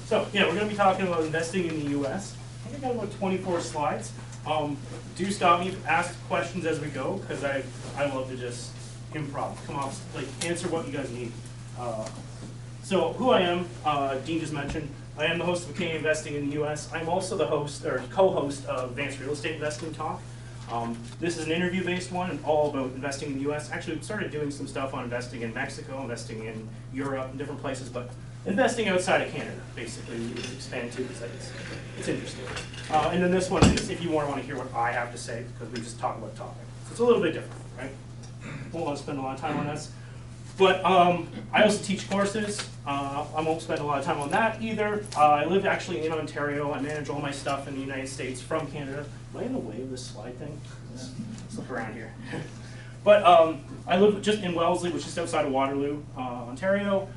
So yeah, we're going to be talking about investing in the U.S. I think I got about 24 slides. Do stop me, ask questions as we go, because I love to just improv, come off, like answer what you guys need. So who I am, Dean just mentioned, I am the host of Canadian Investing in the U.S. I'm also the host or co-host of Advanced Real Estate Investing Talk. This is an interview-based one and all about investing in the U.S. Actually, we started doing some stuff on investing in Mexico, investing in Europe, and different places, but investing outside of Canada, basically, we expand to because it's interesting. And then this one is if you more want to hear what I have to say, because we just talk about the topic. So it's a little bit different, right? Won't want to spend a lot of time on this. But I also teach courses. I won't spend a lot of time on that either. I live actually in Ontario. I manage all my stuff in the United States from Canada. Am I in the way of this slide thing? Let's look around here. But I live just in Wellesley, which is outside of Waterloo, Ontario.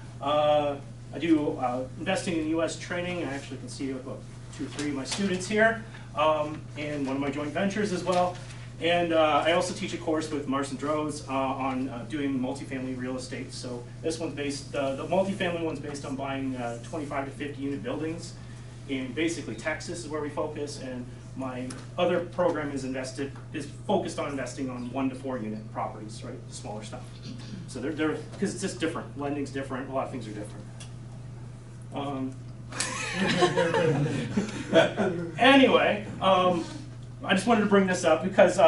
I do investing in U.S. training. I actually can see about 2 or 3 of my students here, and one of my joint ventures as well. And I also teach a course with Marcin Droz on doing multifamily real estate. So this one's based, the multifamily one's based on buying 25 to 50 unit buildings in basically Texas is where we focus. And my other program is focused on investing on 1 to 4 unit properties, right? The smaller stuff. So they're because it's just different. Lending's different. A lot of things are different. Anyway. I just wanted to bring this up because a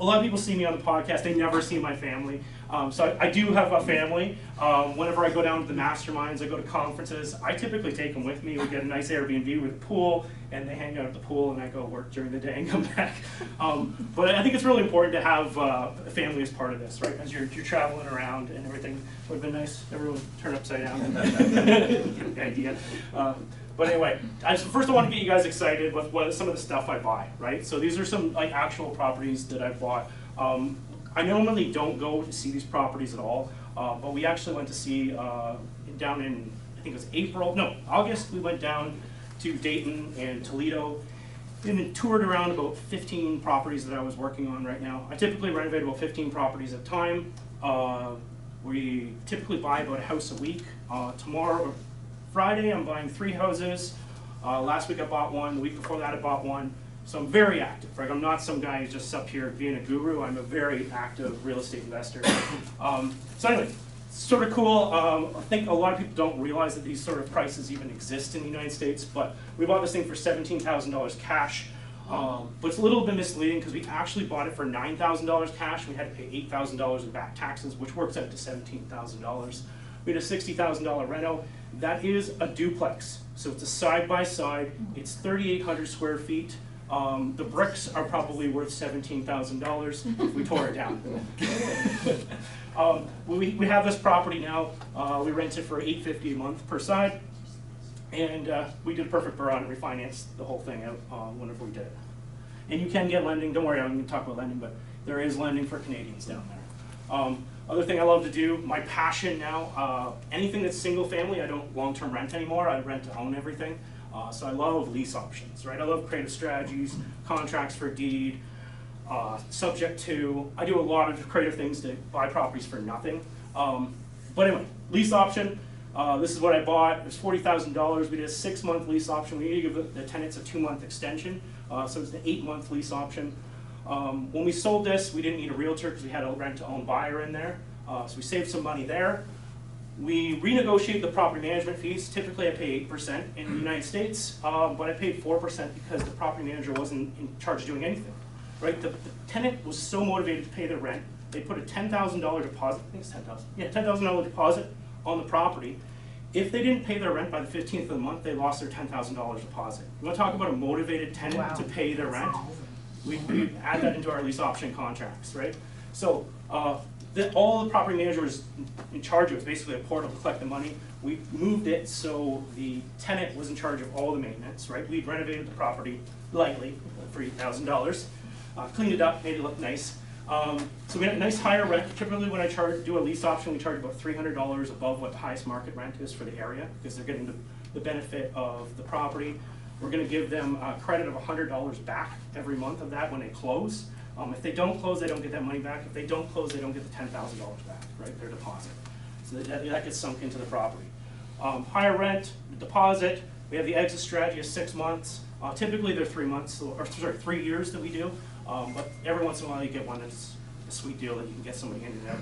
lot of people see me on the podcast. They never see my family. So I do have a family. Whenever I go down to the masterminds, I go to conferences, I typically take them with me. We get a nice Airbnb with a pool, and they hang out at the pool, and I go work during the day and come back. But I think it's really important to have a family as part of this, right? As you're traveling around and everything. Would have been nice. Everyone turn upside down. Good idea. But anyway, first I want to get you guys excited with some of the stuff I buy, right? So these are some like actual properties that I bought. I normally don't go to see these properties at all, but we actually went to see down in, I think it was August, we went down to Dayton and Toledo and toured around about 15 properties that I was working on right now. I typically renovate about 15 properties at a time. We typically buy about a house a week. Tomorrow, Friday, I'm buying 3 houses. Last week I bought 1. The week before that I bought 1. So I'm very active, right? I'm not some guy who's just up here being a guru. I'm a very active real estate investor. So anyway, sort of cool. I think a lot of people don't realize that these sort of prices even exist in the United States, but we bought this thing for $17,000 cash. But it's a little bit misleading because we actually bought it for $9,000 cash. We had to pay $8,000 in back taxes, which works out to $17,000. We had a $60,000 reno. That is a duplex, so it's a side-by-side. It's 3,800 square feet. The bricks are probably worth $17,000 if we tore it down. We have this property now. We rent it for $850 a month per side, and we did a perfect burn and refinanced the whole thing out whenever we did it. And you can get lending. Don't worry, I'm going to talk about lending, but there is lending for Canadians down there. Other thing I love to do, my passion now, anything that's single family, I don't long-term rent anymore. I rent to own everything. So I love lease options, right? I love creative strategies, contracts for deed, subject to. I do a lot of creative things to buy properties for nothing. But anyway, lease option. This is what I bought. It was $40,000. We did a 6-month lease option. We need to give the tenants a 2-month extension. So it's the 8-month lease option. When we sold this, we didn't need a realtor because we had a rent-to-own buyer in there. So we saved some money there. We renegotiated the property management fees. Typically I pay 8% in the United States, but I paid 4% because the property manager wasn't in charge of doing anything. Right? The tenant was so motivated to pay their rent, they put a $10,000 deposit, I think it's $10,000, yeah, $10,000 deposit on the property. If they didn't pay their rent by the 15th of the month, they lost their $10,000 deposit. You want to talk about a motivated tenant to pay their rent? We add that into our lease option contracts, right? So all the property manager was in charge of was basically a portal to collect the money. We moved it so the tenant was in charge of all the maintenance, right? We renovated the property lightly for $8,000, cleaned it up, made it look nice. So we had a nice higher rent. Typically when I do a lease option, we charge about $300 above what the highest market rent is for the area because they're getting the benefit of the property. We're going to give them a credit of $100 back every month of that when they close. If they don't close, they don't get that money back. If they don't close, they don't get the $10,000 back, right, their deposit. So that gets sunk into the property. Higher rent, deposit, we have the exit strategy of 6 months. Typically they're 3 months, or sorry, 3 years that we do, but every once in a while you get one that's a sweet deal that you can get somebody in and out.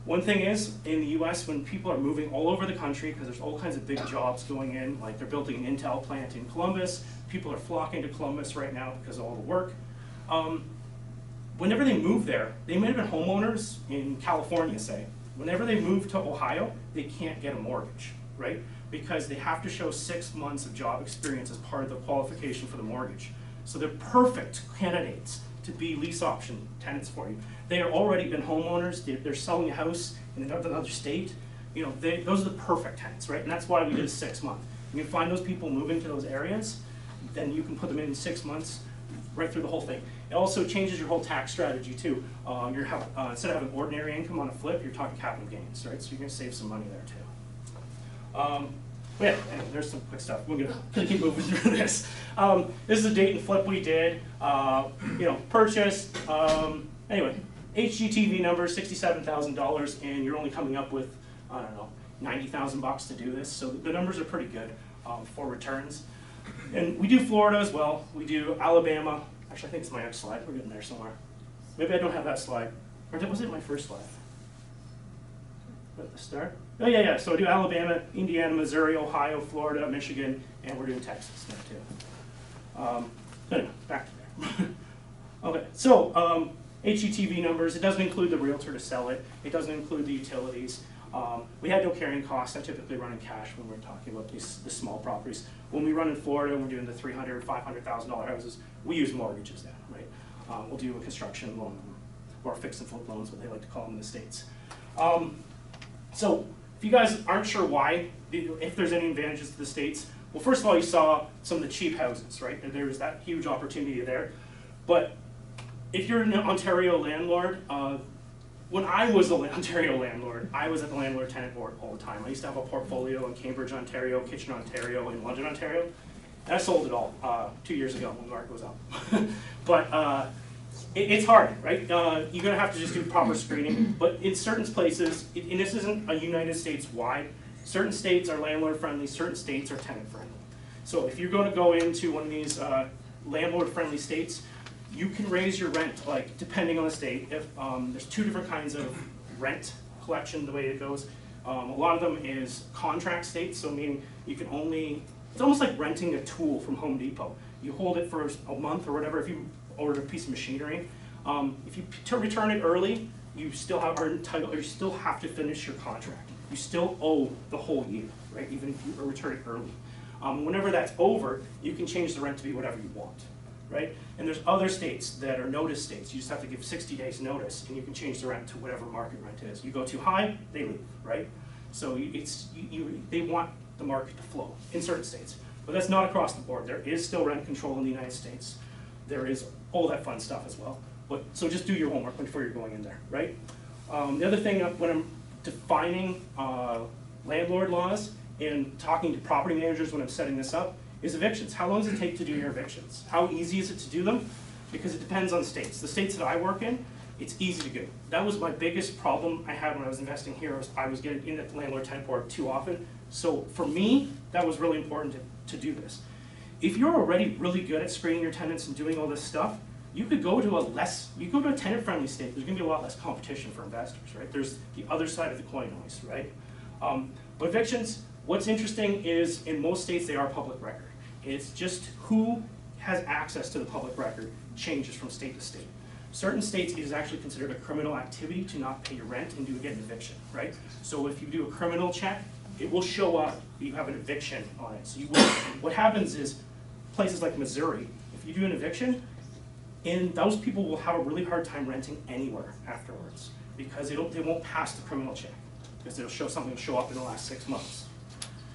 One thing is, in the US, when people are moving all over the country, because there's all kinds of big jobs going in, like they're building an Intel plant in Columbus, people are flocking to Columbus right now because of all the work. Whenever they move there, they may have been homeowners in California, say. Whenever they move to Ohio, they can't get a mortgage, right? Because they have to show 6 months of job experience as part of the qualification for the mortgage. So they're perfect candidates to be lease option tenants for you. They have already been homeowners, they're selling a house in another state. You know, those are the perfect tenants, right? And that's why we did 6 months. You can find those people moving to those areas, then you can put them in 6 months, right through the whole thing. It also changes your whole tax strategy too. Instead of having ordinary income on a flip, you're talking capital gains, right? So you're gonna save some money there too. But yeah, anyway, there's some quick stuff. We're gonna keep moving through this. This is a date and flip we did. Purchased. Anyway, HGTV number $67,000, and you're only coming up with, I don't know, 90,000 bucks to do this. So the numbers are pretty good for returns. And we do Florida as well. We do Alabama. Actually, I think it's my next slide. We're getting there somewhere. Maybe I don't have that slide. Or was it my first slide? At the start? Oh, yeah. So we do Alabama, Indiana, Missouri, Ohio, Florida, Michigan, and we're doing Texas now too. Anyway, back to there. Okay, so HGTV numbers, it doesn't include the realtor to sell it. It doesn't include the utilities. We had no carrying costs. I typically run in cash when we're talking about the small properties. When we run in Florida, we're doing the $300,000, $500,000 houses. We use mortgages then, right? We'll do a construction loan or fix and flip loans, what they like to call them in the States. So if you guys aren't sure why, if there's any advantages to the States, well, first of all, you saw some of the cheap houses, right? And there's that huge opportunity there. But if you're an Ontario landlord, when I was an Ontario landlord, I was at the landlord-tenant board all the time. I used to have a portfolio in Cambridge, Ontario, Kitchener, Ontario, and London, Ontario. And I sold it all 2 years ago when the market was up. But it's hard, right? You're gonna have to just do proper screening. But in certain places, and this isn't a United States wide, certain states are landlord-friendly, certain states are tenant-friendly. So if you're gonna go into one of these landlord-friendly states, you can raise your rent, like, depending on the state. If there's 2 different kinds of rent collection, the way it goes. A lot of them is contract states, so meaning you can only, it's almost like renting a tool from Home Depot. You hold it for a month or whatever if you order a piece of machinery. If you return it early, you still are entitled, or you still have to finish your contract. You still owe the whole year, right? Even if you return it early. Whenever that's over, you can change the rent to be whatever you want. Right? And there's other states that are notice states. You just have to give 60 days notice and you can change the rent to whatever market rent is. You go too high, they leave, right? So they want the market to flow in certain states. But that's not across the board. There is still rent control in the United States. There is all that fun stuff as well. But so just do your homework before you're going in there, right? The other thing, when I'm defining landlord laws and talking to property managers when I'm setting this up, is evictions. How long does it take to do your evictions? How easy is it to do them? Because it depends on states. The states that I work in, it's easy to do. That was my biggest problem I had when I was investing here. I was getting in the landlord-tenant board too often. So for me, that was really important to do this. If you're already really good at screening your tenants and doing all this stuff, you could go to a tenant-friendly state. There's gonna be a lot less competition for investors, right? There's the other side of the coin always, right? But evictions, what's interesting is in most states they are public record. It's just who has access to the public record changes from state to state. Certain states it is actually considered a criminal activity to not pay your rent and get an eviction, right? So if you do a criminal check, it will show up you have an eviction on it. So what happens is places like Missouri, if you do an eviction, and those people will have a really hard time renting anywhere afterwards because they won't pass the criminal check because it'll show something will show up in the last 6 months.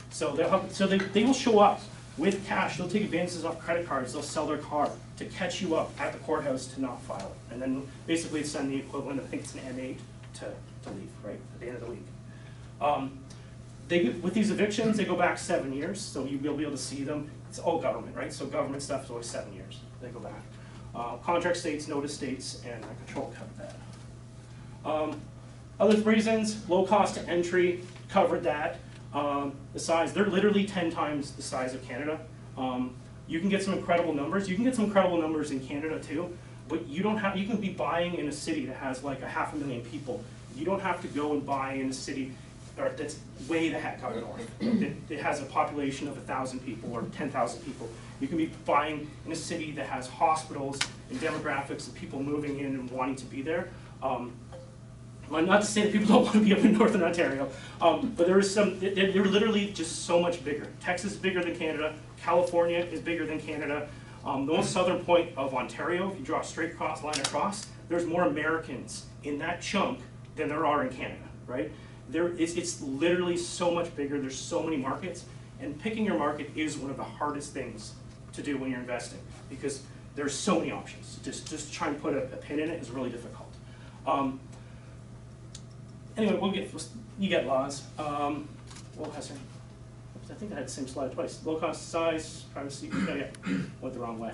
So they will show up with cash. They'll take advances off credit cards. They'll sell their car to catch you up at the courthouse to not file it. And then basically send the equivalent, I think it's an M8 to leave, right, at the end of the week. With these evictions, they go back 7 years, so you'll be able to see them. It's all government, right? So government stuff is always 7 years. They go back. Contract states, notice states, and control cover that. Other reasons, low cost to entry, covered that. the size, they're literally 10 times the size of Canada. You can get some incredible numbers. You can get some incredible numbers in Canada too, but you don't have, you can be buying in a city that has like 500,000 people. You don't have to go and buy in a city that's way the heck out north. It has a population of 1,000 people or 10,000 people. You can be buying in a city that has hospitals and demographics and people moving in and wanting to be there. Not to say that people don't want to be up in Northern Ontario, but there is some, they're literally just so much bigger. Texas is bigger than Canada. California is bigger than Canada. The most southern point of Ontario, if you draw a straight line across, there's more Americans in that chunk than there are in Canada, right? It's literally so much bigger. There's so many markets, and picking your market is one of the hardest things to do when you're investing because there's so many options. Just try and put a pin in it is really difficult. Anyway, you get laws. I think I had the same slide twice. Low cost, size, privacy. Yeah, went the wrong way.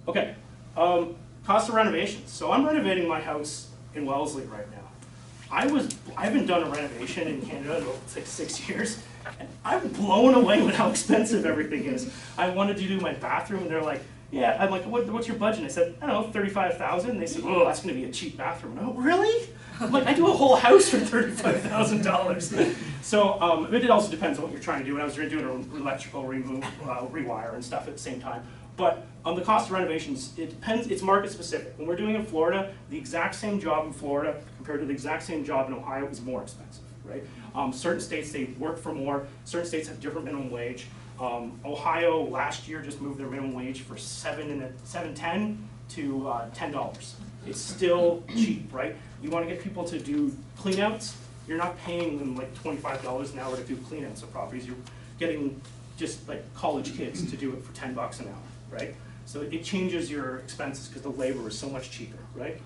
Okay, cost of renovations. So I'm renovating my house in Wellesley right now. I haven't done a renovation in Canada in like 6 years, and I'm blown away with how expensive everything is. I wanted to do my bathroom, and they're like, yeah, I'm like, what's your budget? I said, I don't know, 35,000. They said, oh, that's going to be a cheap bathroom. And I go, really? I'm like, I do a whole house for $35,000. So it also depends on what you're trying to do. And I was doing an electrical rewire and stuff at the same time. But the cost of renovations, it depends, it's market specific. When we're doing in Florida, the exact same job in Florida compared to the exact same job in Ohio is more expensive, right? Certain states, they work for more. Certain states have different minimum wage. Ohio last year just moved their minimum wage for $7.10 to $10. It's still cheap, right? You want to get people to do cleanouts, you're not paying them like $25 an hour to do cleanouts of properties. You're getting just like college kids to do it for $10 an hour, right? So it changes your expenses because the labor is so much cheaper, right?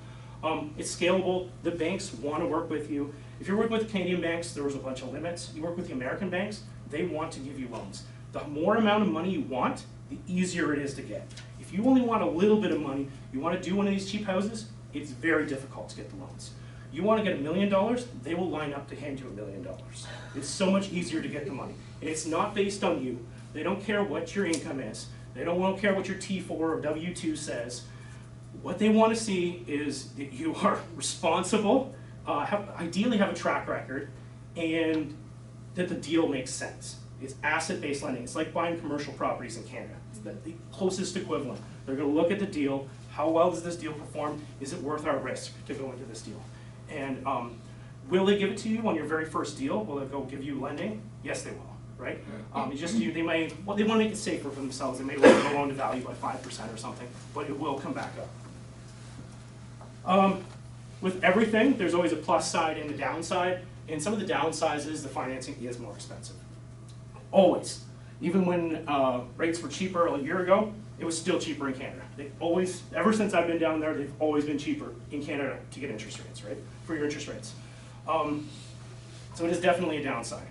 It's scalable. The banks want to work with you. If you work with Canadian banks, there was a bunch of limits. You work with the American banks, they want to give you loans. The more amount of money you want, the easier it is to get. If you only want a little bit of money, you want to do one of these cheap houses, it's very difficult to get the loans. You want to get $1 million, they will line up to hand you $1 million. It's so much easier to get the money. And it's not based on you. They don't care what your income is. They don't care what your T4 or W2 says. What they want to see is that you are responsible, ideally have a track record, and that the deal makes sense. It's asset-based lending. It's like buying commercial properties in Canada. It's the closest equivalent. They're going to look at the deal. How well does this deal perform? Is it worth our risk to go into this deal? And will they give it to you on your very first deal? Will they go give you lending? Yes, they will, right? They may, well, they want to make it safer for themselves. They may lower the loan to value by 5% or something, but it will come back up. With everything, there's always a plus side and a downside. And some of the downsides is the financing is more expensive. Always. Even when rates were cheaper a year ago, it was still cheaper in Canada. They've always, ever since I've been down there, they've always been cheaper in Canada to get interest rates, right? For your interest rates. So it is definitely a downside.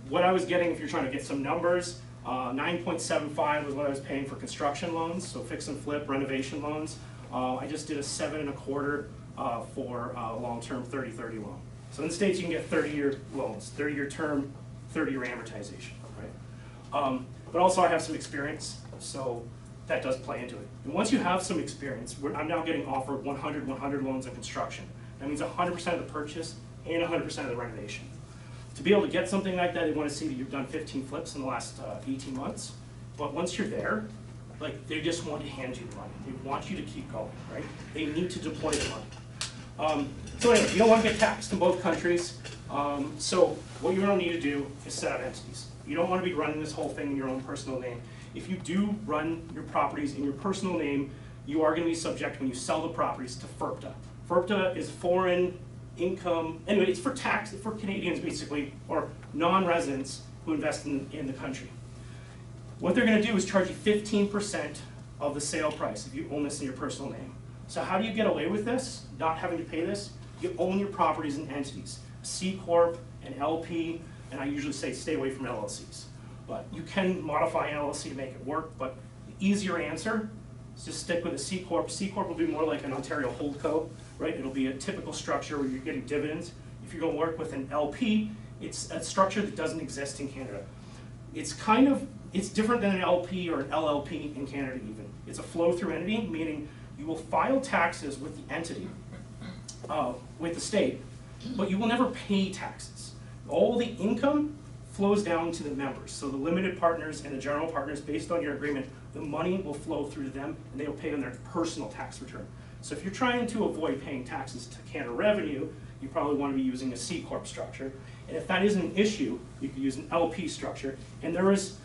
What I was getting, if you're trying to get some numbers, 9.75 was what I was paying for construction loans, so fix and flip renovation loans. I just did a 7.25 for a long-term 30-30 loan. So in the States, you can get 30-year loans, 30-year term, 30-year amortization, right? But also I have some experience, so that does play into it. And once you have some experience, I'm now getting offered 100 loans in construction. That means 100% of the purchase and 100% of the renovation. To be able to get something like that, they want to see that you've done 15 flips in the last 18 months. But once you're there, like they just want to hand you the money. They want you to keep going, right? They need to deploy the money. So anyway, you don't want to get taxed in both countries. So what you're going to need to do is set up entities. You don't want to be running this whole thing in your own personal name. If you do run your properties in your personal name, you are going to be subject, when you sell the properties, to FIRPTA. FIRPTA is foreign income, anyway, it's for tax, for Canadians basically, or non-residents who invest in the country. What they're going to do is charge you 15% of the sale price if you own this in your personal name. So how do you get away with this, not having to pay this? You own your properties in entities, a C Corp, an LP, and I usually say stay away from LLCs. But you can modify an LLC to make it work, but the easier answer is just stick with a C Corp. C Corp will be more like an Ontario Holdco, right? It'll be a typical structure where you're getting dividends. If you're going to work with an LP, It's a structure that doesn't exist in Canada. It's different than an LP or an LLP in Canada even. It's a flow-through entity, meaning you will file taxes with the entity, with the state, but you will never pay taxes. All the income flows down to the members. So the limited partners and the general partners, based on your agreement, the money will flow through to them and they will pay on their personal tax return. So if you're trying to avoid paying taxes to Canada Revenue, you probably want to be using a C Corp structure. And if that isn't an issue, you could use an LP structure. And there is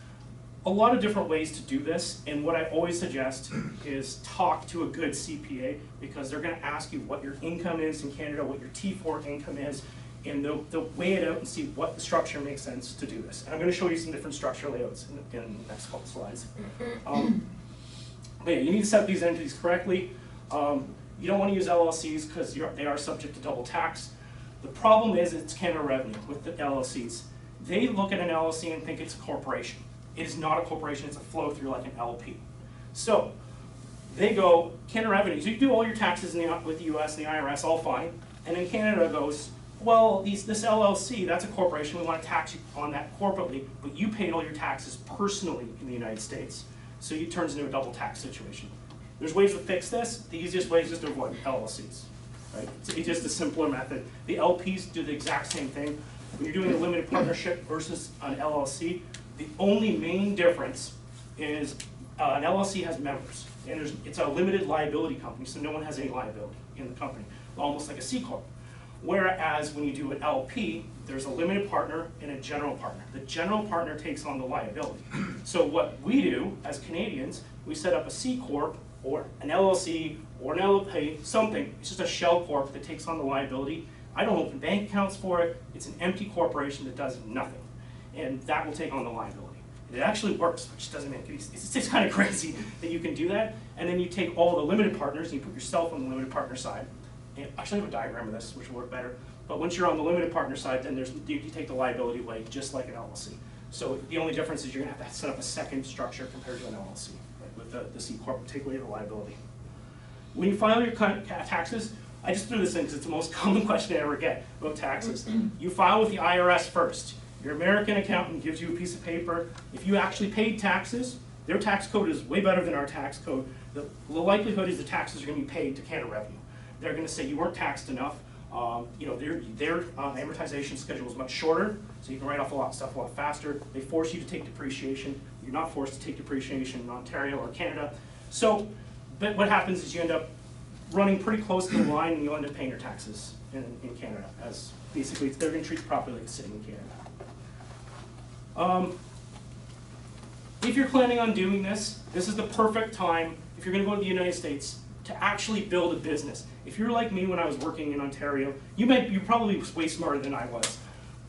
a lot of different ways to do this. And what I always suggest is talk to a good CPA, because they're going to ask you what your income is in Canada, what your T4 income is, and they'll weigh it out and see what the structure makes sense to do this. And I'm going to show you some different structure layouts in the next couple slides. But yeah, you need to set these entities correctly. You don't want to use LLCs because they are subject to double tax. The problem is it's Canada Revenue with the LLCs. They look at an LLC and think it's a corporation. It is not a corporation, it's a flow through like an LP. So they go, Canada Revenue, so you do all your taxes with the US and the IRS, all fine. And then Canada goes, well, this LLC, that's a corporation, we want to tax you on that corporately, but you paid all your taxes personally in the United States. So it turns into a double tax situation. There's ways to fix this. The easiest way is just to avoid LLCs. Right? It's just a simpler method. The LPs do the exact same thing. When you're doing a limited partnership versus an LLC, the only main difference is an LLC has members, and it's a limited liability company, so no one has any liability in the company, almost like a C Corp. Whereas when you do an LP, there's a limited partner and a general partner. The general partner takes on the liability. So what we do as Canadians, we set up a C Corp or an LLC or an LLP, something. It's just a shell corp that takes on the liability. I don't open bank accounts for it. It's an empty corporation that does nothing. And that will take on the liability. It actually works, which doesn't make it easy. It's just kind of crazy that you can do that. And then you take all the limited partners and you put yourself on the limited partner side. And I actually have a diagram of this, which will work better. But once you're on the limited partner side, then you take the liability away, just like an LLC. So the only difference is you're going to have to set up a second structure compared to an LLC. Right? With the C Corp, take away the liability. When you file your taxes, I just threw this in because it's the most common question I ever get about taxes. You file with the IRS first. Your American accountant gives you a piece of paper. If you actually paid taxes, their tax code is way better than our tax code. The likelihood is the taxes are going to be paid to Canada Revenue. They're going to say you weren't taxed enough. Their amortization schedule is much shorter, so you can write off a lot of stuff a lot faster. They force you to take depreciation. You're not forced to take depreciation in Ontario or Canada. So, but what happens is you end up running pretty close to the line, and you'll end up paying your taxes in Canada. As basically, they're going to treat you properly like sitting in Canada. If you're planning on doing this, this is the perfect time, if you're going to go to the United States, to actually build a business. If you're like me when I was working in Ontario, you're probably way smarter than I was.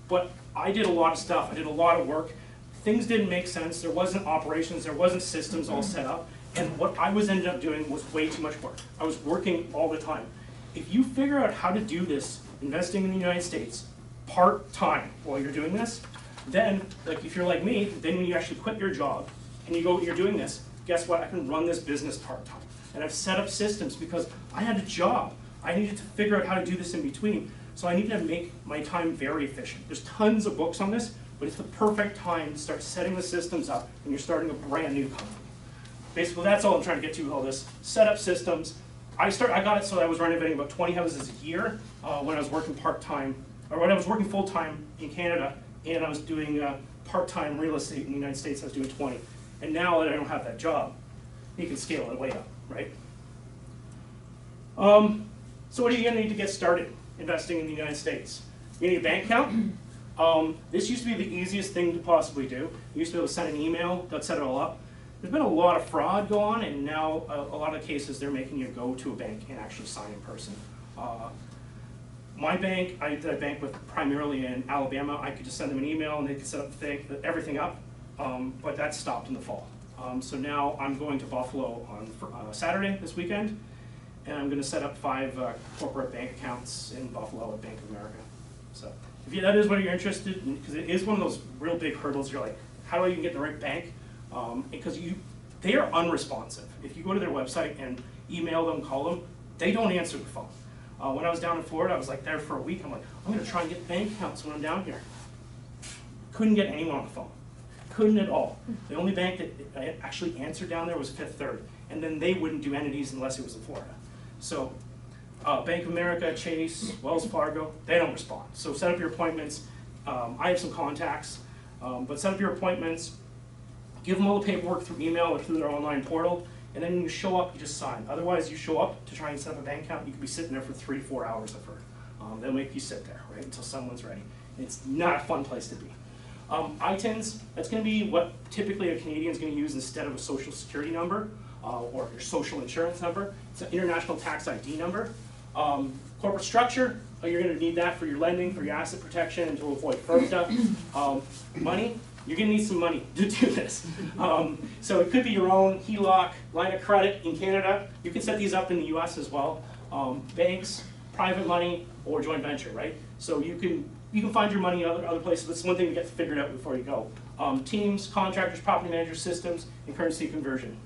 But I did a lot of stuff, I did a lot of work. Things didn't make sense, there wasn't operations, there wasn't systems all set up. And what I ended up doing was way too much work. I was working all the time. If you figure out how to do this, investing in the United States, part-time while you're doing this, then, like if you're like me, then when you actually quit your job and you're doing this, guess what? I can run this business part-time. And I've set up systems because I had a job. I needed to figure out how to do this in between. So I needed to make my time very efficient. There's tons of books on this, but it's the perfect time to start setting the systems up when you're starting a brand new company. Basically, that's all I'm trying to get to with all this. Set up systems. I got it so I was renovating about 20 houses a year when I was working part-time, or when I was working full-time in Canada, and I was doing part-time real estate in the United States. I was doing 20. And now that I don't have that job, you can scale it way up, right? So what are you going to need to get started investing in the United States? You need a bank account. This used to be the easiest thing to possibly do. You used to be able to send an email, that set it all up. There's been a lot of fraud go on, and now a lot of cases they're making you go to a bank and actually sign in person. My bank, I bank with primarily in Alabama. I could just send them an email and they could set up everything up, but that stopped in the fall. So now I'm going to Buffalo on Saturday this weekend, and I'm going to set up 5 corporate bank accounts in Buffalo at Bank of America. So if that is what you're interested in, because it is one of those real big hurdles. You're like, how do I even get the right bank? Because they are unresponsive. If you go to their website and email them, call them, they don't answer the phone. When I was down in Florida, I was like there for a week. I'm like, I'm going to try and get bank accounts when I'm down here. Couldn't get anyone on the phone. Couldn't at all. The only bank that actually answered down there was Fifth Third, and then they wouldn't do entities unless it was in Florida. So Bank of America, Chase, Wells Fargo, they don't respond. So set up your appointments. I have some contacts, but set up your appointments, give them all the paperwork through email or through their online portal, and then when you show up, you just sign. Otherwise, you show up to try and set up a bank account, you could be sitting there for 3 to 4 hours, I've heard. They'll make you sit there, right, until someone's ready. It's not a fun place to be. ITINs, that's going to be what typically a Canadian's going to use instead of a social security number or your social insurance number. It's an international tax ID number. Corporate structure, you're going to need that for your lending, for your asset protection, and to avoid FIRPTA. Money, you're going to need some money to do this. So it could be your own HELOC, line of credit in Canada. You can set these up in the US as well. Banks, private money, or joint venture, right? So you can find your money in other places, but it's one thing to get figured out before you go. Teams, contractors, property managers, systems, and currency conversion.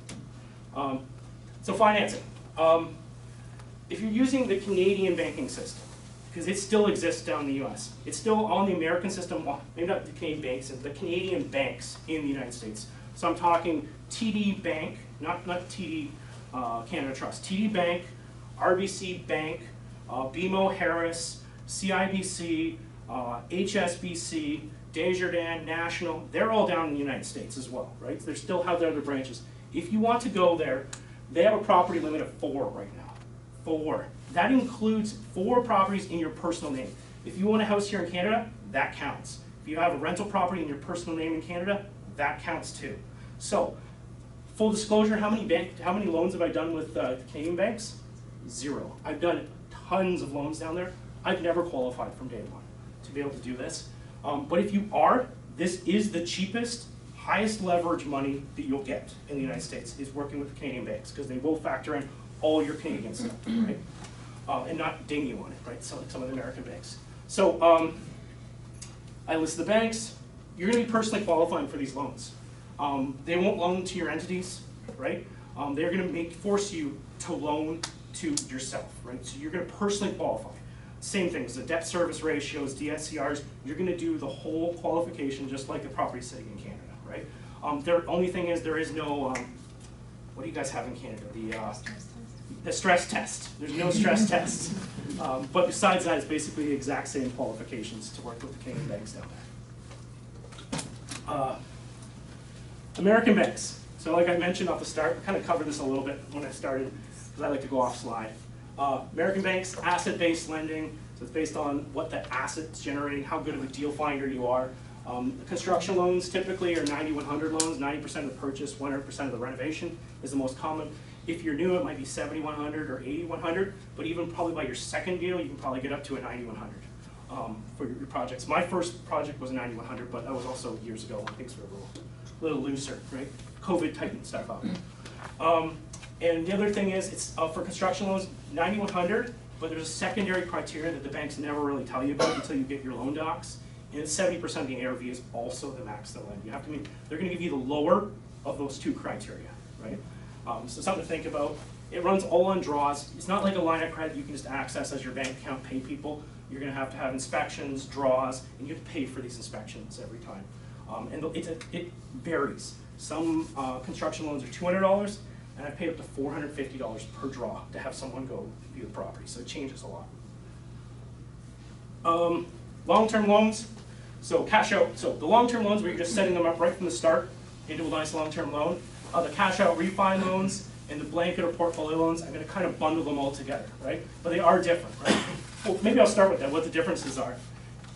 So financing. If you're using the Canadian banking system, because it still exists down in the US, it's still on the American system, well, maybe not the Canadian banks, the Canadian banks in the United States. So I'm talking TD Bank, not TD Canada Trust, TD Bank, RBC Bank, BMO Harris, CIBC, HSBC, Desjardins, National, they're all down in the United States as well, right? They still have their other branches. If you want to go there, they have a property limit of 4 right now. 4. That includes 4 properties in your personal name. If you own a house here in Canada, that counts. If you have a rental property in your personal name in Canada, that counts too. So, full disclosure, how many loans have I done with Canadian banks? 0. I've done tons of loans down there. I've never qualified from day one to be able to do this. But if you are, this is the cheapest, highest leverage money that you'll get in the United States is working with the Canadian banks, because they will factor in all your Canadian stuff, right? And not ding you on it, right? So like some of the American banks. So I list the banks. You're going to be personally qualifying for these loans. They won't loan to your entities, right? They're going to force you to loan to yourself, right? So you're going to personally qualify. Same things, the debt service ratios, DSCRs, you're going to do the whole qualification just like a property sitting in Canada, right? The only thing is there is no, what do you guys have in Canada? The stress test. There's no stress test. But besides that, it's basically the exact same qualifications to work with the Canadian banks down there. American banks. So like I mentioned off the start, I kind of covered this a little bit when I started, because I like to go off slide. American banks, asset-based lending, so it's based on what the asset's generating, how good of a deal finder you are. Construction loans typically are 90-100 loans, 90% of the purchase, 100% of the renovation is the most common. If you're new, it might be 70-100 or 80-100, but even probably by your second deal, you can probably get up to a 90-100 for your projects. My first project was 90-100, but that was also years ago when things were a little looser, right? COVID tightened stuff up. And the other thing is, it's for construction loans, 90-100, but there's a secondary criteria that the banks never really tell you about until you get your loan docs. And 70% of the ARV is also the max they'll lend. You have to mean, they're going to give you the lower of those 2 criteria, right? So something to think about. It runs all on draws. It's not like a line of credit you can just access as your bank account, pay people. You're going to have inspections, draws, and you have to pay for these inspections every time. And it varies. Some construction loans are $200, and I paid up to $450 per draw to have someone go view the property, so it changes a lot. Long-term loans, so cash out. So the long-term loans where you're just setting them up right from the start into a nice long-term loan. The cash out refi loans and the blanket or portfolio loans, I'm going to kind of bundle them all together, right? But they are different, right? Well, maybe I'll start with that, what the differences are.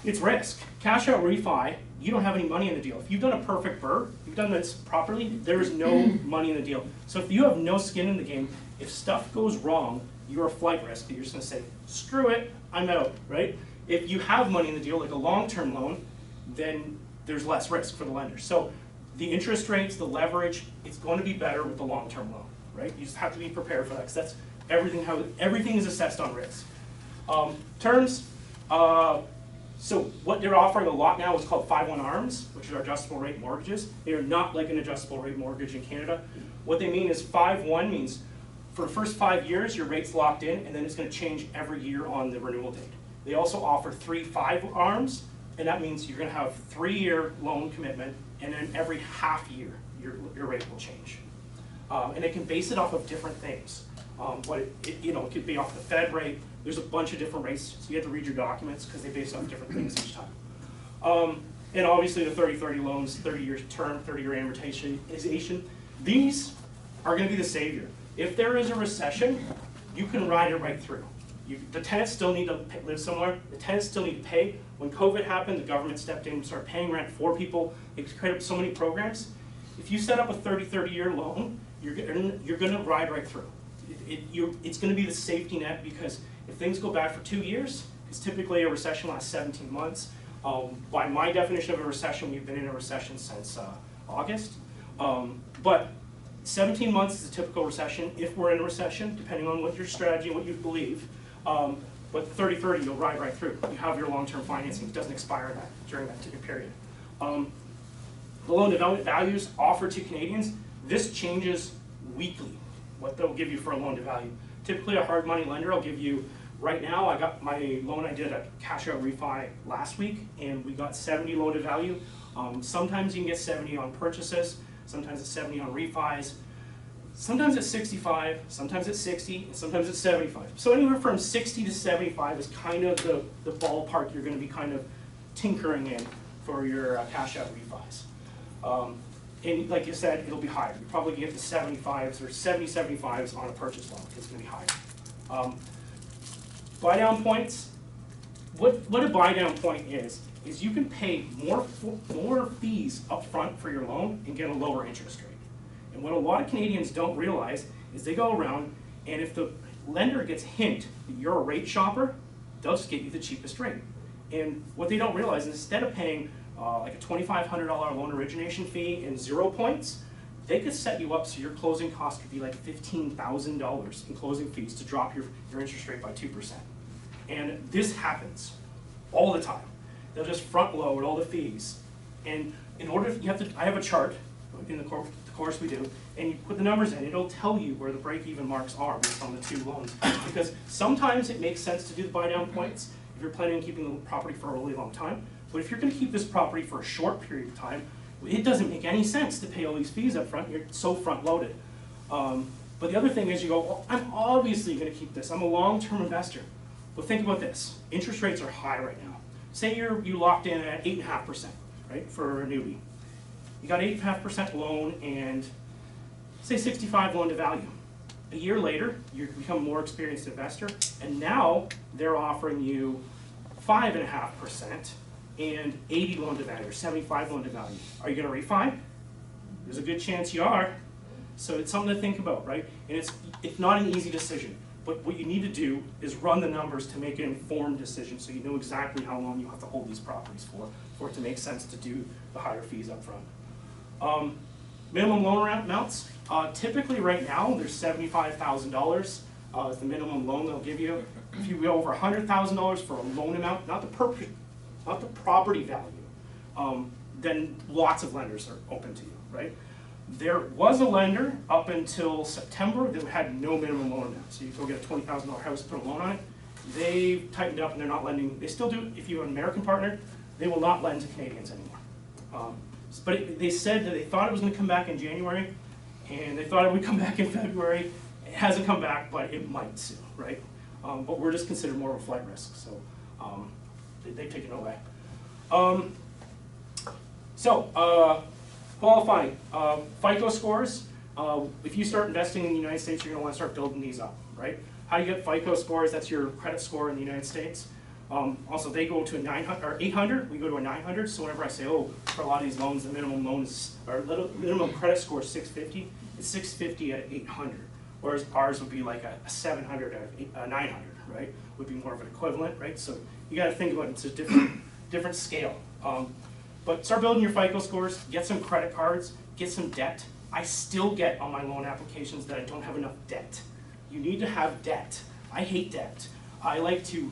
It's risk. Cash out refi, you don't have any money in the deal. If you've done a perfect BRRRR, you've done this properly, there is no money in the deal. So if you have no skin in the game, if stuff goes wrong, you're a flight risk. You're just going to say, screw it, I'm out, right? If you have money in the deal, like a long-term loan, then there's less risk for the lender. So the interest rates, the leverage, it's going to be better with the long-term loan, right? You just have to be prepared for that, because that's everything is assessed on risk. Terms, so what they're offering a lot now is called 5/1 ARMs, which are adjustable rate mortgages. They are not like an adjustable rate mortgage in Canada. What they mean is 5/1 means for the first 5 years, your rate's locked in, and then it's going to change every year on the renewal date. They also offer 3/5 ARMs, and that means you're going to have 3-year loan commitment, and then every half year your rate will change. And it can base it off of different things. But it could be off the Fed rate. There's a bunch of different rates, so you have to read your documents because they base off different things each time. And obviously the 30-30 loans, 30-year term, 30-year amortization, these are going to be the savior. If there is a recession, you can ride it right through. The tenants still need to live somewhere. The tenants still need to pay. When COVID happened, the government stepped in and started paying rent for people. They created up so many programs. If you set up a 30-year loan, you're going to ride right through. It's going to be the safety net, because if things go bad for 2 years, because typically a recession lasts 17 months. By my definition of a recession, we've been in a recession since August. But 17 months is a typical recession if we're in a recession, depending on what your strategy and what you believe. But 30-30, you'll ride right through. You have your long-term financing. It doesn't expire during that period. The loan development values offered to Canadians, this changes weekly, what they'll give you for a loan to value. Typically a hard money lender will give you, right now I got my loan, I did a cash out refi last week, and we got 70 loan to value. Sometimes you can get 70 on purchases, sometimes it's 70 on refis, sometimes it's 65, sometimes it's 60, and sometimes it's 75. So anywhere from 60 to 75 is kind of the ballpark you're going to be kind of tinkering in for your cash out refis. And like you said, it'll be higher. You probably get the 75s or 70-75s on a purchase loan. It's going to be higher. Buy down points. What a buy down point is you can pay more fees up front for your loan and get a lower interest rate. And what a lot of Canadians don't realize is they go around, and if the lender gets hint that you're a rate shopper, they'll just get you the cheapest rate. And what they don't realize is instead of paying like a $2,500 loan origination fee and 0 points, they could set you up so your closing cost could be like $15,000 in closing fees to drop your interest rate by 2%. And this happens all the time. They'll just front load all the fees. And in order, I have a chart in the course we do, and you put the numbers in, it'll tell you where the break-even marks are based on the 2 loans. Because sometimes it makes sense to do the buy-down points if you're planning on keeping the property for a really long time. But if you're going to keep this property for a short period of time, it doesn't make any sense to pay all these fees up front. You're so front-loaded. But the other thing is you go, well, I'm obviously going to keep this. I'm a long-term investor. But think about this. Interest rates are high right now. Say you locked in at 8.5%, right, for a newbie. You got 8.5% loan and say 65 loan to value. A year later, you become a more experienced investor, and now they're offering you 5.5% and 80 loan to value or 75 loan to value. Are you going to refi? There's a good chance you are. So it's something to think about, right? And it's not an easy decision. But what you need to do is run the numbers to make an informed decision so you know exactly how long you have to hold these properties for it to make sense to do the higher fees up front. Minimum loan amounts. Typically right now there's $75,000 is the minimum loan they'll give you. If you go over $100,000 for a loan amount, not the property value, then lots of lenders are open to you, right? There was a lender up until September that had no minimum loan amount. So you go get a $20,000 house, put a loan on it. They've tightened up and they're not lending. They still do, if you have an American partner, they will not lend to Canadians anymore. But they said that they thought it was going to come back in January, and they thought it would come back in February. It hasn't come back, but it might soon, right? But we're just considered more of a flight risk, so they've taken it away. Qualifying. FICO scores. If you start investing in the United States, you're going to want to start building these up, right? How do you get FICO scores? That's your credit score in the United States. Also, they go to a 900 or 800. We go to a 900. So whenever I say, oh, for a lot of these loans, the minimum loans or minimum credit score is 650. It's 650 at 800. Whereas ours would be like a 700 at a 900, right? Would be more of an equivalent, right? So you got to think about it. It's a different scale. But start building your FICO scores. Get some credit cards. Get some debt. I still get on my loan applications that I don't have enough debt. You need to have debt. I hate debt. I like to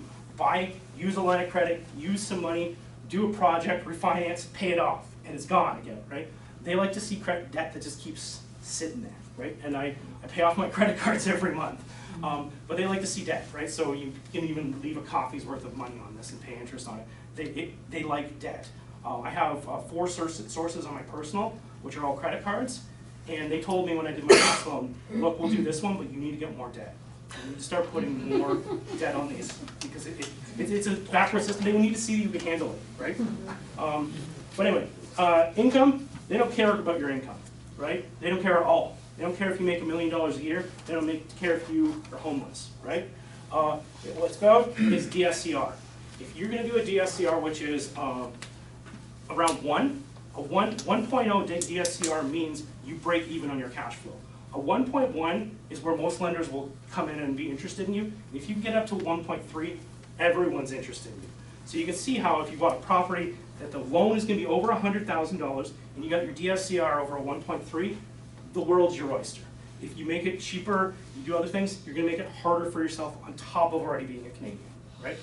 use a line of credit, use some money, do a project, refinance, pay it off, and it's gone again, right? They like to see debt that just keeps sitting there, right? And I pay off my credit cards every month. But they like to see debt, right? So you can even leave a coffee's worth of money on this and pay interest on it. they like debt. I have 4 sources on my personal, which are all credit cards, and they told me when I did my last loan, look, we'll do this one, but you need to get more debt. You need to start putting more debt on these, because it's a backward system. They need to see you can handle it, right? But anyway, income, they don't care about your income, right? They don't care at all. They don't care if you make $1 million a year. They don't care if you are homeless, right? What's about is DSCR. If you're going to do a DSCR, which is around 1, a 1.0 DSCR means you break even on your cash flow. A 1.1 is where most lenders will come in and be interested in you. If you get up to 1.3, everyone's interested in you. So you can see how if you bought a property that the loan is going to be over $100,000 and you got your DSCR over a 1.3, the world's your oyster. If you make it cheaper, you do other things, you're going to make it harder for yourself on top of already being a Canadian, right?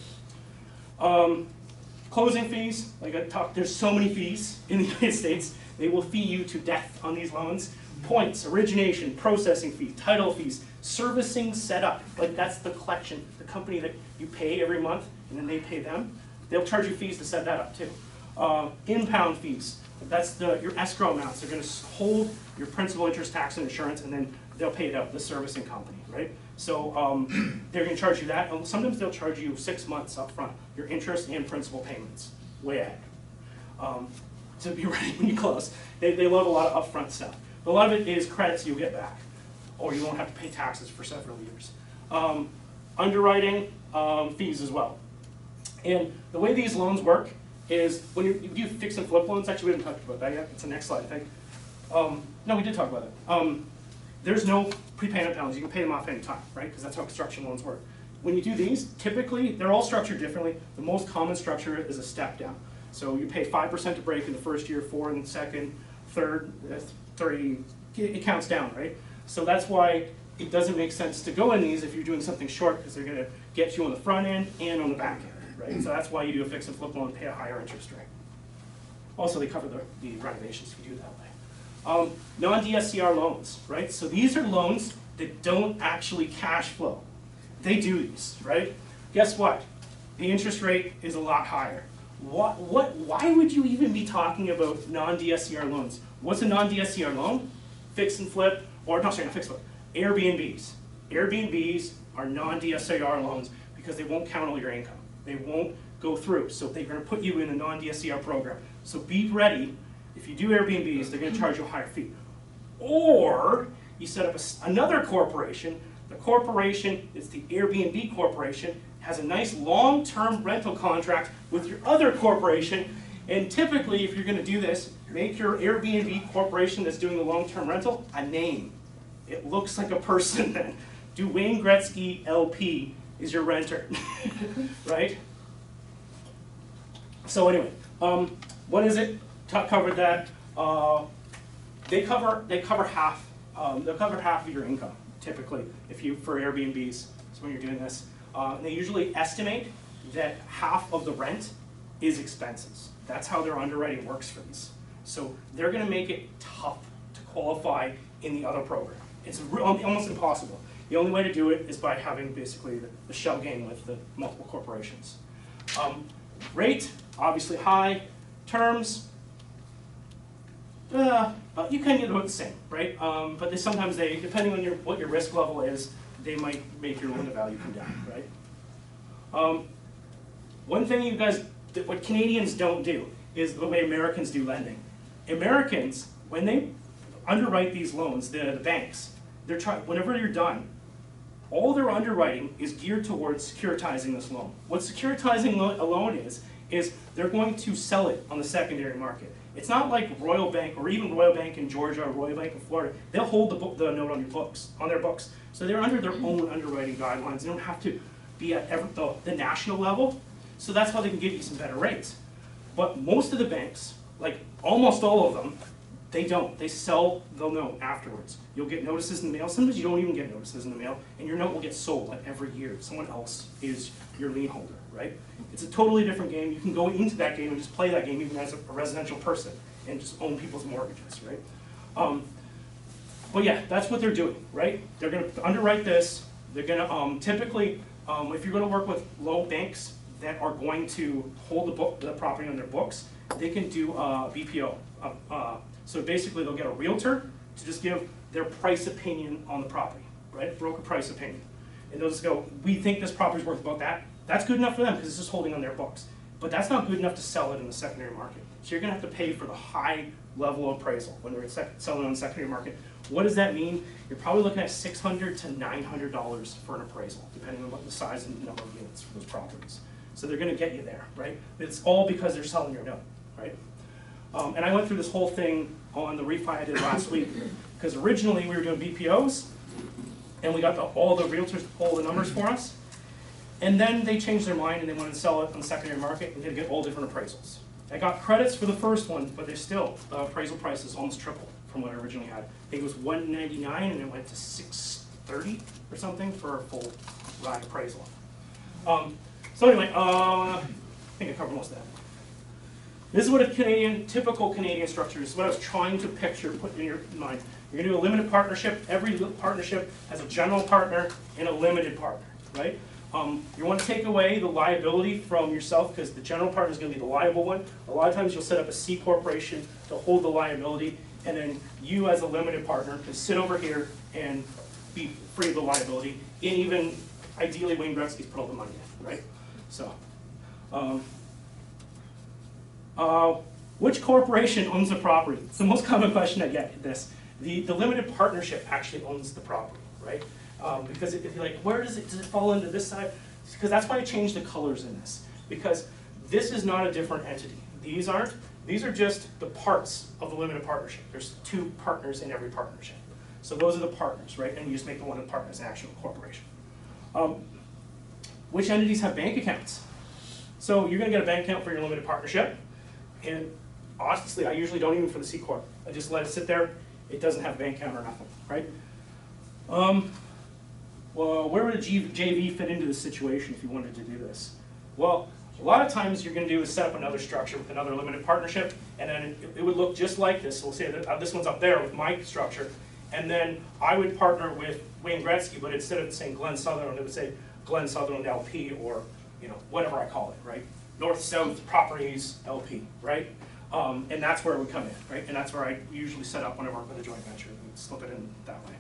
Closing fees, like I talked, there's so many fees in the United States. They will fee you to death on these loans. Points, origination, processing fees, title fees, servicing setup, like that's the collection, the company that you pay every month and then they pay them. They'll charge you fees to set that up too. Impound fees, that's your escrow amounts. They're going to hold your principal, interest, tax, and insurance, and then they'll pay it out, the servicing company, right? So they're going to charge you that, and sometimes they'll charge you 6 months up front, your interest and principal payments, way ahead. To be ready when you close. They love a lot of upfront stuff. But a lot of it is credits you'll get back, or you won't have to pay taxes for several years. Underwriting fees as well. And the way these loans work is when you do fix and flip loans, actually we haven't talked about that yet, it's the next slide I think. No, we did talk about it. There's no prepayment penalties, you can pay them off any time, right? Because that's how construction loans work. When you do these, typically, they're all structured differently. The most common structure is a step down. So you pay 5% to break in the first year, 4% in the second, third, 30, it counts down, right? So that's why it doesn't make sense to go in these if you're doing something short, because they're going to get you on the front end and on the back end, right? So that's why you do a fix and flip loan and pay a higher interest rate. Also, they cover the renovations if you do it that way. Non-DSCR loans, right? So these are loans that don't actually cash flow. They do these, right? Guess what? The interest rate is a lot higher. Why would you even be talking about non-DSCR loans? What's a non-DSCR loan? Fix and flip, or no, sorry, not fix and flip. Airbnbs. Airbnbs are non-DSCR loans because they won't count all your income. They won't go through, so they're going to put you in a non-DSCR program. So be ready. If you do Airbnbs, they're going to charge you a higher fee. Or you set up another corporation. The corporation is the Airbnb corporation, has a nice long-term rental contract with your other corporation, and typically if you're going to do this, make your Airbnb corporation that's doing the long-term rental a name. It looks like a person then. Dwayne Gretzky LP is your renter, right? So anyway, what is it? Covered that. They cover half. They'll cover half of your income typically for Airbnbs. So when you're doing this, they usually estimate that half of the rent is expenses. That's how their underwriting works for these. So they're going to make it tough to qualify in the other program. It's almost impossible. The only way to do it is by having basically the shell game with the multiple corporations. Rate, obviously high. Terms, you can get about the same, right? But sometimes depending on what your risk level is, they might make your loan to value come down, right? One thing what Canadians don't do is the way Americans do lending. Americans, when they underwrite these loans, the banks, whenever you're done, all their underwriting is geared towards securitizing this loan. What securitizing a loan is they're going to sell it on the secondary market. It's not like Royal Bank or even Royal Bank in Georgia or Royal Bank in Florida. They'll hold the note on their books. So they're under their own underwriting guidelines. They don't have to be at the national level. So that's how they can give you some better rates. But most of the banks, like almost all of them, they don't. They sell the note afterwards. You'll get notices in the mail. Sometimes you don't even get notices in the mail, and your note will get sold like every year. Someone else is your lien holder, right? It's a totally different game. You can go into that game and just play that game even as a residential person and just own people's mortgages, right? But yeah, that's what they're doing, right? They're going to underwrite this. They're going to typically, if you're going to work with low banks, that are going to hold the property on their books, they can do BPO. So basically they'll get a realtor to just give their price opinion on the property, right? Broker price opinion. And they'll just go, we think this property's worth about that. That's good enough for them because it's just holding on their books. But that's not good enough to sell it in the secondary market. So you're gonna have to pay for the high level appraisal when they're selling on the secondary market. What does that mean? You're probably looking at $600 to $900 for an appraisal, depending on what the size and number of units for those properties. So they're gonna get you there, right? It's all because they're selling your note, right? And I went through this whole thing on the refi I did last week, because originally we were doing BPOs, and we got all the realtors to pull the numbers for us, and then they changed their mind and they wanted to sell it on the secondary market and get all different appraisals. I got credits for the first one, but they still, the appraisal price is almost triple from what I originally had. I think it was $199 and it went to $630 or something for a full ride appraisal. So anyway, I think I covered most of that. This is what a typical Canadian structure is. What I was trying to picture, put in your mind. You're gonna do a limited partnership. Every partnership has a general partner and a limited partner, right? You want to take away the liability from yourself because the general partner is going to be the liable one. A lot of times you'll set up a C corporation to hold the liability, and then you as a limited partner can sit over here and be free of the liability. And even ideally Wayne Gretzky's put all the money in, right? So, which corporation owns the property? It's the most common question I get. This the limited partnership actually owns the property, right? Because if you're like, where does it fall into this side? Because that's why I changed the colors in this. Because this is not a different entity. These aren't. These are just the parts of the limited partnership. There's two partners in every partnership. So those are the partners, right? And you just make the one of the partners an actual corporation. Which entities have bank accounts? So you're going to get a bank account for your limited partnership. And honestly, I usually don't even for the C Corp. I just let it sit there. It doesn't have a bank account or nothing, right? Well, where would a JV fit into this situation if you wanted to do this? Well, a lot of times you're going to do is set up another structure with another limited partnership, and then it would look just like this. So we'll say that this one's up there with my structure, and then I would partner with Wayne Gretzky, but instead of saying Glenn Sutherland, it would say Glenn Sutherland LP, or whatever I call it, right? North-South Properties LP, right? And that's where it would come in, right? And that's where I usually set up when I work with a joint venture and slip it in that way.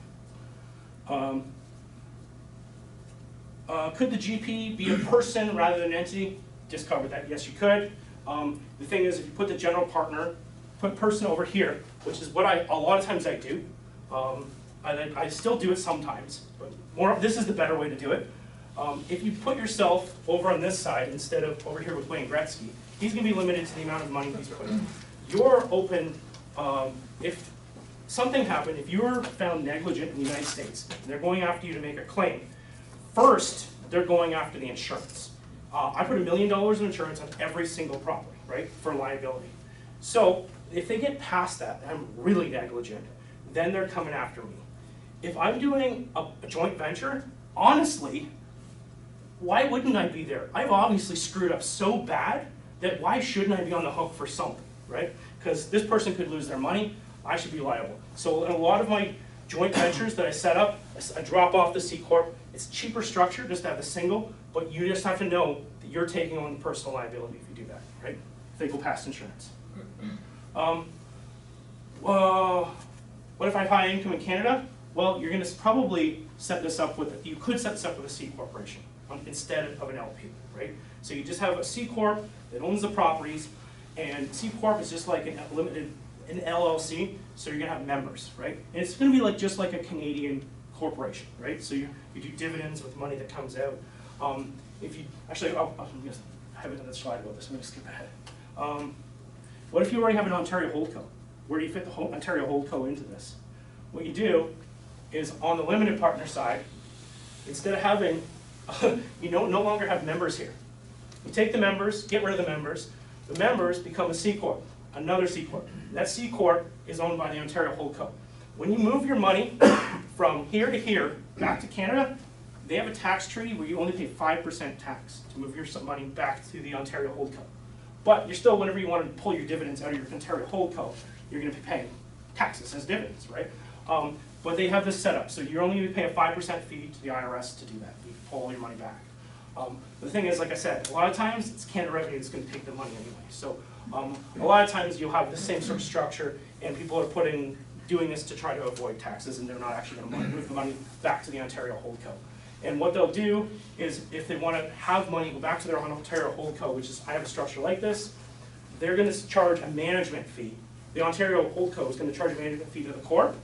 Could the GP be a person rather than an entity? Just covered that. Yes, you could. The thing is, if you put the general partner, put person over here, which is what a lot of times I do. I still do it sometimes, but this is the better way to do it. If you put yourself over on this side instead of over here with Wayne Gretzky, he's going to be limited to the amount of money he's putting. You're open, if something happened, if you were found negligent in the United States, and they're going after you to make a claim, first, they're going after the insurance. I put $1 million in insurance on every single property, right, for liability. So if they get past that, and I'm really negligent, then they're coming after me. If I'm doing a joint venture, honestly, why wouldn't I be there? I've obviously screwed up so bad that why shouldn't I be on the hook for something, right? Because this person could lose their money, I should be liable. So in a lot of my joint ventures that I set up, I drop off the C Corp. It's cheaper structure just to have the single, but you just have to know that you're taking on personal liability if you do that, right? If they go past insurance. What if I have high income in Canada? Well, you're going to probably set this up with, you could set this up with a C corporation instead of an LP, right? So you just have a C Corp that owns the properties, and C Corp is just like an LLC, so you're going to have members, right? And it's going to be like just like a Canadian corporation, right? So you do dividends with money that comes out. If you actually, I haven't done this slide about this. I'm going to skip ahead. What if you already have an Ontario Holdco? Where do you fit the Ontario Holdco into this? What you do is on the limited partner side, instead of having, you no longer have members here. You take the members, get rid of the members. The members become a C Corp, another C Corp. That C Corp is owned by the Ontario Holdco. When you move your money from here to here, back to Canada, they have a tax treaty where you only pay 5% tax to move your money back to the Ontario Holdco. But you're still, whenever you want to pull your dividends out of your Ontario Holdco, you're going to be paying taxes as dividends, right? But they have this set up, so you're only going to pay a 5% fee to the IRS to do that. You pull all your money back. The thing is, like I said, a lot of times it's Canada Revenue that's going to take the money anyway. So a lot of times you'll have the same sort of structure, and people are doing this to try to avoid taxes, and they're not actually going to move the money back to the Ontario Holdco. And what they'll do is, if they want to have money go back to their Ontario Holdco, which is, I have a structure like this, they're going to charge a management fee. The Ontario Holdco is going to charge a management fee to the corp,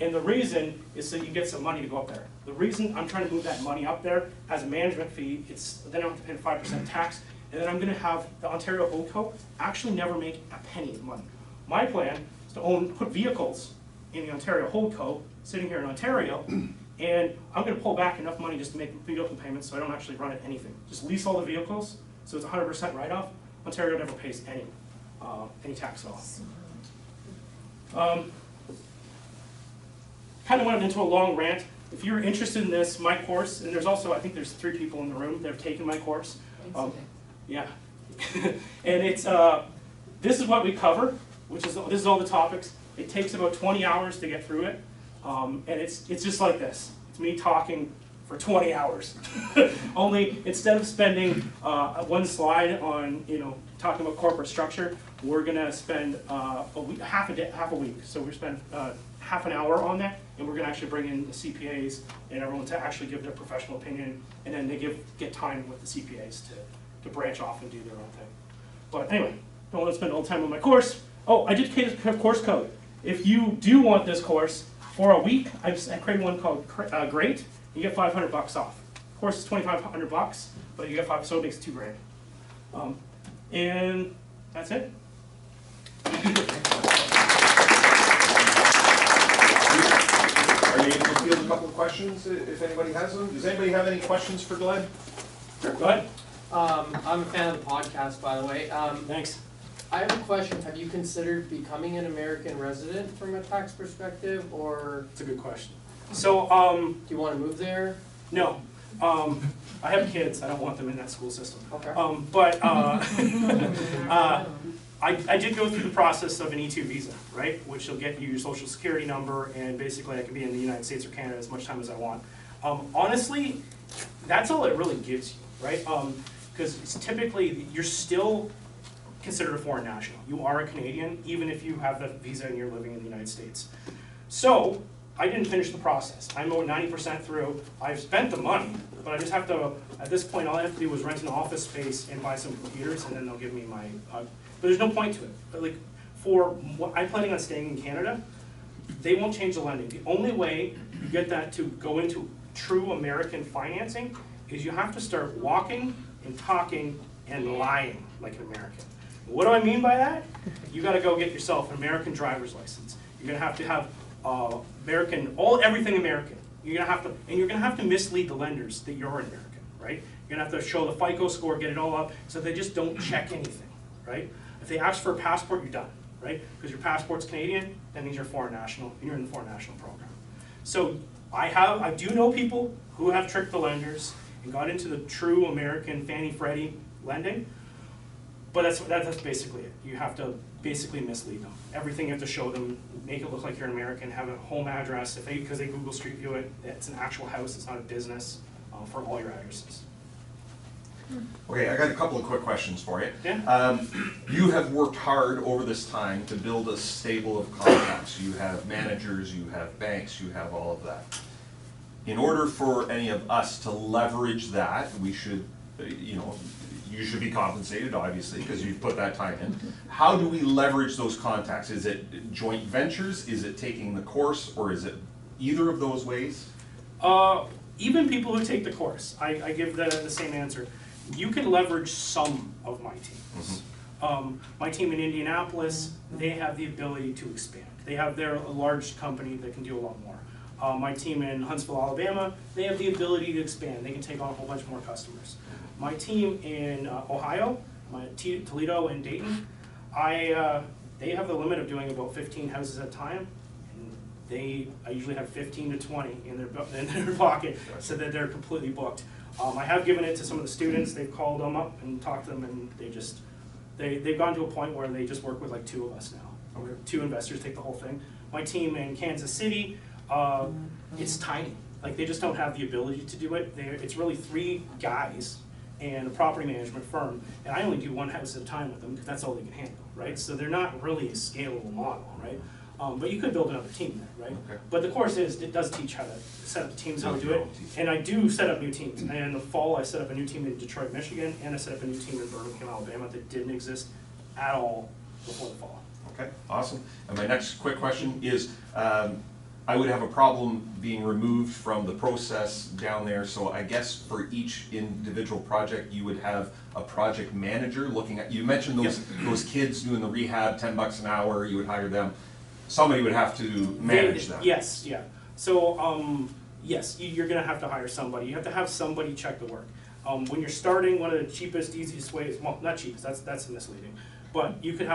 and the reason is so you get some money to go up there. The reason I'm trying to move that money up there as a management fee, then I don't have to pay 5% tax, and then I'm going to have the Ontario Holdco actually never make a penny of money. My plan is to put vehicles in the Ontario Holdco, sitting here in Ontario, and I'm going to pull back enough money just to make vehicle payments so I don't actually run it anything. Just lease all the vehicles, so it's 100% write-off. Ontario never pays any tax at all. Kind of went into a long rant. If you're interested in this, my course, and there's also, I think there's 3 people in the room that have taken my course. Yeah. And it's, this is what we cover, this is all the topics. It takes about 20 hours to get through it. And it's just like this. It's me talking for 20 hours. Only instead of spending one slide on talking about corporate structure, we're going to spend half a week. So we spend half an hour on that, and we're going to actually bring in the CPAs and everyone to actually give their professional opinion, and then they get time with the CPAs to branch off and do their own thing. But anyway, don't want to spend all the time on my course. Oh, I did create a course code. If you do want this course for a week, I created one called Great. You get $500 off. Of course, it's $2,500, but you get so it makes it $2,000. And that's it. Are you able to field a couple of questions if anybody has them? Does anybody have any questions for Glenn? Sure, go ahead. I'm a fan of the podcast, by the way. Thanks. I have a question. Have you considered becoming an American resident from a tax perspective, or It's a good question. So, do you want to move there? no. I have kids. I don't want them in that school system. Okay. But I did go through the process of an E2 visa, right? Which will get you your social security number, and basically I can be in the United States or Canada as much time as I want. Honestly, that's all it really gives you, right? Because it's typically, you're still considered a foreign national. You are a Canadian, even if you have that visa and you're living in the United States. So, I didn't finish the process. I'm over 90% through. I've spent the money, but I just have to, at this point, all I have to do is rent an office space and buy some computers, and then they'll give me my, but there's no point to it. But like, I'm planning on staying in Canada, they won't change the lending. The only way you get that to go into true American financing is you have to start walking and talking and lying like an American. What do I mean by that? You gotta go get yourself an American driver's license. You're gonna have to have everything American. You're gonna have to mislead the lenders that you're an American, right? You're gonna have to show the FICO score, get it all up, so they just don't check anything, right? If they ask for a passport, you're done, right? Because your passport's Canadian, that means you're foreign national, and you're in the foreign national program. So I do know people who have tricked the lenders and got into the true American Fannie Freddie lending, but that's basically it. You have to basically mislead them. Everything you have to show them, make it look like you're an American, have a home address, because they Google Street View it, it's an actual house, it's not a business, for all your addresses. Okay, I got a couple of quick questions for you. Yeah. You have worked hard over this time to build a stable of contacts. You have managers, you have banks, you have all of that. In order for any of us to leverage that, we should, you should be compensated, obviously, because you've put that time in. How do we leverage those contacts? Is it joint ventures? Is it taking the course? Or is it either of those ways? Even people who take the course, I give the same answer. You can leverage some of my teams. My team in Indianapolis, they have the ability to expand. They're a large company that can do a lot more. My team in Huntsville, Alabama, they have the ability to expand. They can take on a whole bunch more customers. My team in Ohio, Toledo and Dayton, they have the limit of doing about 15 houses at a time. And I usually have 15 to 20 in their pocket, so that they're completely booked. I have given it to some of the students. They've called them up and talked to them, and they've gone to a point where they just work with like 2 of us now. Okay. 2 investors take the whole thing. My team in Kansas City, it's tiny. Like, they just don't have the ability to do it. It's really 3 guys and a property management firm, and I only do one house at a time with them because that's all they can handle, right? So they're not really a scalable model, right? But you could build another team there, right? Okay. But the course is, it does teach how to set up the teams, how to How's do your it. own team? And I do set up new teams. And in the fall, I set up a new team in Detroit, Michigan, and I set up a new team in Birmingham, Alabama that didn't exist at all before the fall. Okay, awesome. And my next quick question is, I would have a problem being removed from the process down there, so I guess for each individual project, you would have a project manager looking at, you mentioned those kids doing the rehab, $10 an hour, you would hire them. Somebody would have to manage them. Yes, yeah. So, yes, you're gonna have to hire somebody. You have to have somebody check the work. When you're starting, one of the cheapest, easiest ways, well, not cheapest, that's misleading, but you could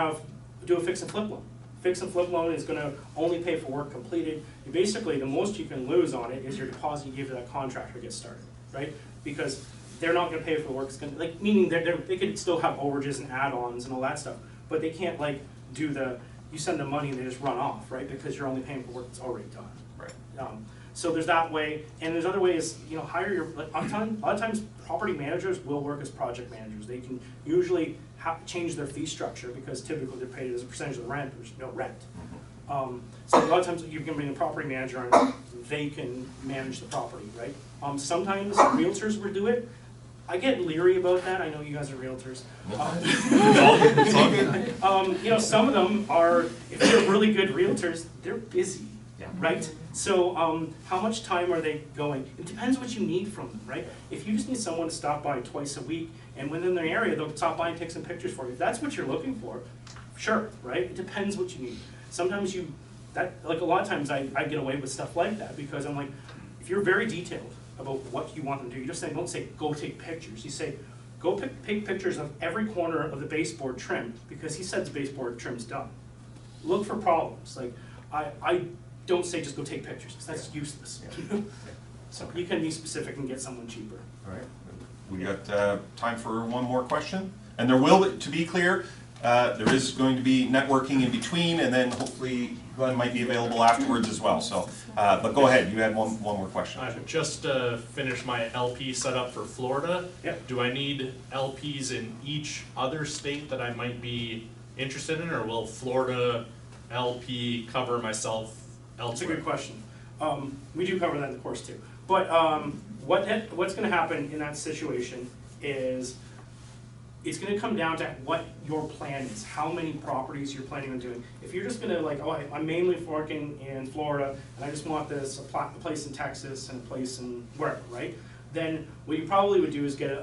do a fix and flip loan. Fix and flip loan is gonna only pay for work completed. You basically, the most you can lose on it is your deposit you give to that contractor to get started, right? Because they're not gonna pay for the work, it's gonna, like, meaning they could still have overages and add-ons and all that stuff, but they can't like do you send them money and they just run off, right? Because you're only paying for work that's already done. Right. So there's that way, and there's other ways, hire your, like, a lot of times property managers will work as project managers. They can usually change their fee structure because typically they're paid as a percentage of the rent, there's no rent. So a lot of times you can bring a property manager and they can manage the property, right? Sometimes realtors will do it. I get leery about that, I know you guys are realtors. It's all good. Some of them are, if they're really good realtors, they're busy, Yeah. right? So how much time are they going? It depends what you need from them, right? If you just need someone to stop by twice a week, and within their area, they'll stop by and take some pictures for you. If that's what you're looking for, sure, right? It depends what you need. Sometimes like a lot of times I get away with stuff like that because I'm like, if you're very detailed about what you want them to do, you just don't say, go take pictures. You say, go take pictures of every corner of the baseboard trim because he said the baseboard trim's done. Look for problems. Like, I don't say just go take pictures because that's useless. So you can be specific and get someone cheaper. All right, we got time for one more question. And there will, to be clear, there is going to be networking in between, and then hopefully Glenn might be available afterwards as well. So, but go ahead, you had one more question. I've just finished my LP setup for Florida. Yep. Do I need LPs in each other state that I might be interested in, or will Florida LP cover myself elsewhere? That's a good question. We do cover that in the course too. But what's going to happen in that situation is it's going to come down to what your plan is, how many properties you're planning on doing. If you're just going to like, oh, I'm mainly working in Florida and I just want this, a place in Texas and a place in wherever, right? Then what you probably would do is get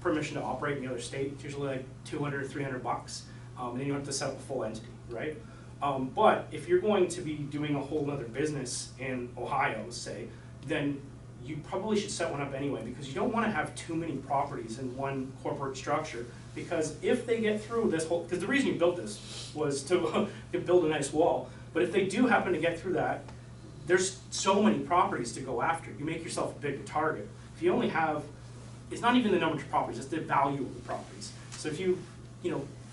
permission to operate in the other state. It's usually like $200, $300, and then you have to set up a full entity, right? But if you're going to be doing a whole other business in Ohio, say, then you probably should set one up anyway because you don't want to have too many properties in one corporate structure because if they get through this whole, because the reason you built this was to build a nice wall, but if they do happen to get through that, there's so many properties to go after. You make yourself a big target. If you only have, it's not even the number of properties, it's the value of the properties. So if you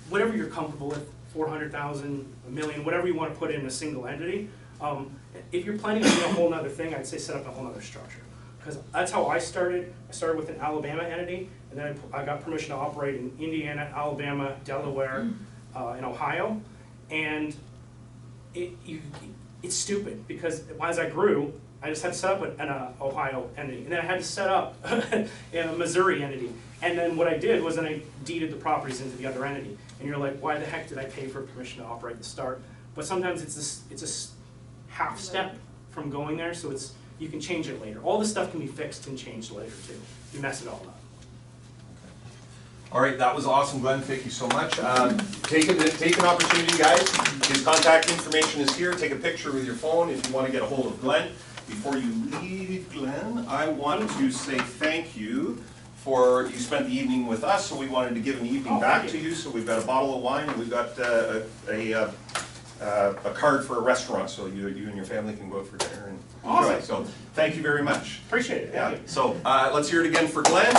whatever you're comfortable with, 400,000, a million, whatever you want to put in a single entity, if you're planning on doing a whole other thing, I'd say set up a whole other structure. Because that's how I started. I started with an Alabama entity, and then I got permission to operate in Indiana, Alabama, Delaware, and Ohio. And it's stupid because as I grew, I just had to set up an Ohio entity, and then I had to set up a Missouri entity. And then what I did was then I deeded the properties into the other entity. And you're like, why the heck did I pay for permission to operate at the start? But sometimes it's a half step from going there, so you can change it later. All this stuff can be fixed and changed later too. You mess it all up. All right, that was awesome, Glenn. Thank you so much. Take an opportunity, guys. His contact information is here. Take a picture with your phone if you want to get a hold of Glenn. Before you leave, Glenn, I want to say thank you for you spent the evening with us, so we wanted to give an evening back to you. So we've got a bottle of wine and we've got a card for a restaurant, so you and your family can go out for dinner and enjoy. Awesome. So thank you very much. Appreciate it. Yeah. So let's hear it again for Glenn.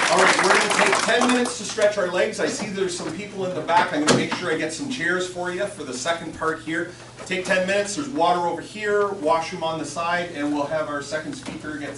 All right, we're going to take 10 minutes to stretch our legs. I see there's some people in the back. I'm going to make sure I get some chairs for you for the second part here. Take 10 minutes. There's water over here, washroom on the side, and we'll have our second speaker get